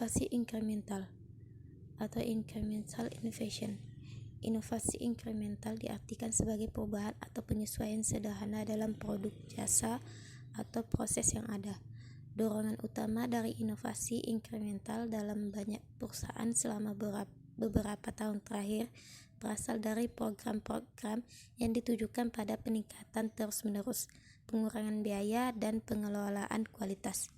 Inovasi inkremental atau incremental innovation. Inovasi inkremental diartikan sebagai perubahan atau penyesuaian sederhana dalam produk, jasa, atau proses yang ada. Dorongan utama dari inovasi inkremental dalam banyak perusahaan selama beberapa tahun terakhir berasal dari program-program yang ditujukan pada peningkatan terus-menerus, pengurangan biaya, dan pengelolaan kualitas.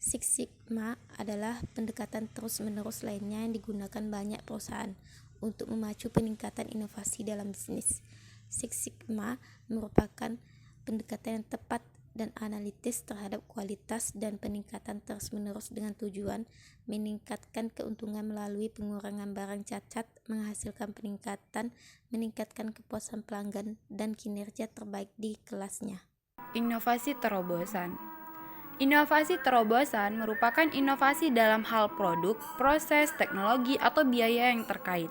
Six Sigma adalah pendekatan terus-menerus lainnya yang digunakan banyak perusahaan untuk memacu peningkatan inovasi dalam bisnis. Six Sigma merupakan pendekatan yang tepat dan analitis terhadap kualitas dan peningkatan terus-menerus dengan tujuan meningkatkan keuntungan melalui pengurangan barang cacat, menghasilkan meningkatkan kepuasan pelanggan, dan kinerja terbaik di kelasnya. Inovasi terobosan. Inovasi terobosan merupakan inovasi dalam hal produk, proses, teknologi, atau biaya yang terkait.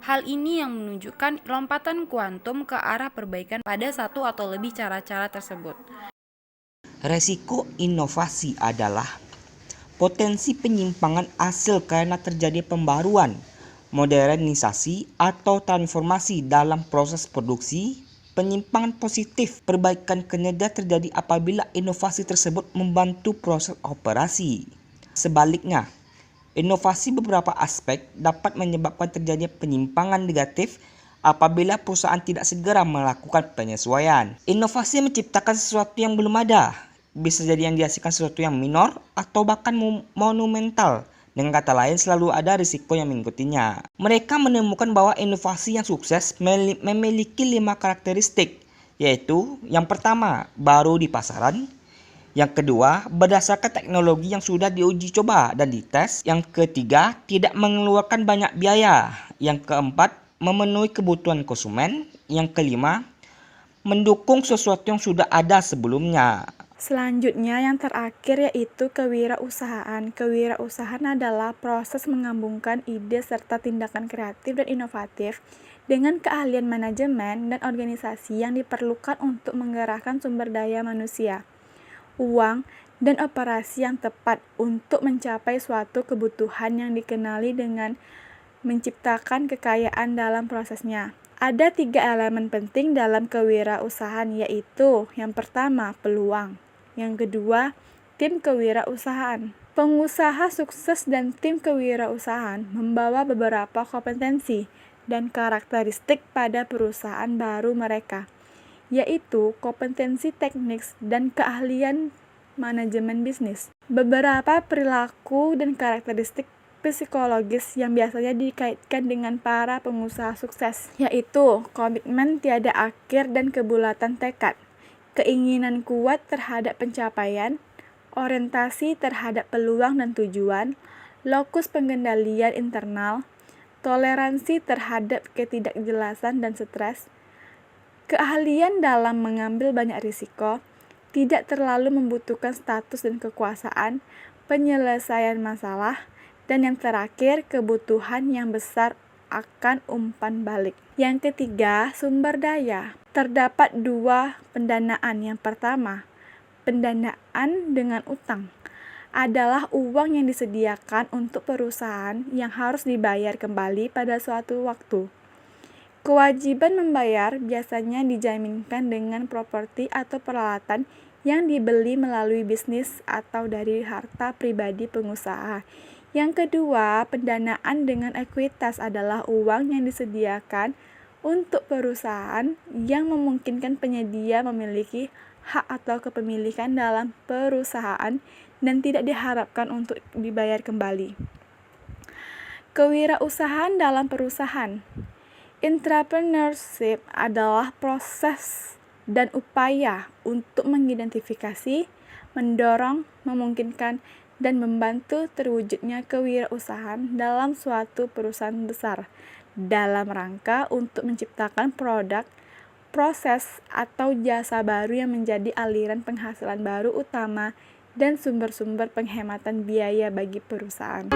Hal ini yang menunjukkan lompatan kuantum ke arah perbaikan pada satu atau lebih cara-cara tersebut. Resiko inovasi adalah potensi penyimpangan hasil karena terjadi pembaruan, modernisasi, atau transformasi dalam proses produksi. Penyimpangan positif perbaikan kinerja terjadi apabila inovasi tersebut membantu proses operasi. Sebaliknya, inovasi beberapa aspek dapat menyebabkan terjadinya penyimpangan negatif apabila perusahaan tidak segera melakukan penyesuaian. Inovasi menciptakan sesuatu yang belum ada, bisa jadi yang dihasilkan sesuatu yang minor atau bahkan monumental. Dengan kata lain, selalu ada risiko yang mengikutinya. Mereka menemukan bahwa inovasi yang sukses memiliki 5 karakteristik, yaitu yang pertama, baru di pasaran. Yang kedua, berdasarkan teknologi yang sudah diuji coba dan dites. Yang ketiga, tidak mengeluarkan banyak biaya. Yang keempat, memenuhi kebutuhan konsumen. Yang kelima, mendukung sesuatu yang sudah ada sebelumnya. Selanjutnya yang terakhir yaitu kewirausahaan. Kewirausahaan adalah proses menggabungkan ide serta tindakan kreatif dan inovatif dengan keahlian manajemen dan organisasi yang diperlukan untuk menggerakkan sumber daya manusia, uang, dan operasi yang tepat untuk mencapai suatu kebutuhan yang dikenali dengan menciptakan kekayaan dalam prosesnya. Ada 3 elemen penting dalam kewirausahaan, yaitu yang pertama, peluang. Yang kedua, tim kewirausahaan. Pengusaha sukses dan tim kewirausahaan membawa beberapa kompetensi dan karakteristik pada perusahaan baru mereka, yaitu kompetensi teknis dan keahlian manajemen bisnis. Beberapa perilaku dan karakteristik psikologis yang biasanya dikaitkan dengan para pengusaha sukses, yaitu komitmen tiada akhir dan kebulatan tekad, keinginan kuat terhadap pencapaian, orientasi terhadap peluang dan tujuan, lokus pengendalian internal, toleransi terhadap ketidakjelasan dan stres, keahlian dalam mengambil banyak risiko, tidak terlalu membutuhkan status dan kekuasaan, penyelesaian masalah, dan yang terakhir, kebutuhan yang besar akan umpan balik. Yang ketiga, sumber daya. Terdapat 2 pendanaan. Yang pertama, pendanaan dengan utang adalah uang yang disediakan untuk perusahaan yang harus dibayar kembali pada suatu waktu. Kewajiban membayar biasanya dijaminkan dengan properti atau peralatan yang dibeli melalui bisnis atau dari harta pribadi pengusaha. Yang kedua, pendanaan dengan ekuitas adalah uang yang disediakan untuk perusahaan yang memungkinkan penyedia memiliki hak atau kepemilikan dalam perusahaan dan tidak diharapkan untuk dibayar kembali. Kewirausahaan dalam perusahaan. Entrepreneurship adalah proses dan upaya untuk mengidentifikasi, mendorong, memungkinkan, dan membantu terwujudnya kewirausahaan dalam suatu perusahaan besar dalam rangka untuk menciptakan produk, proses, atau jasa baru yang menjadi aliran penghasilan baru utama dan sumber-sumber penghematan biaya bagi perusahaan.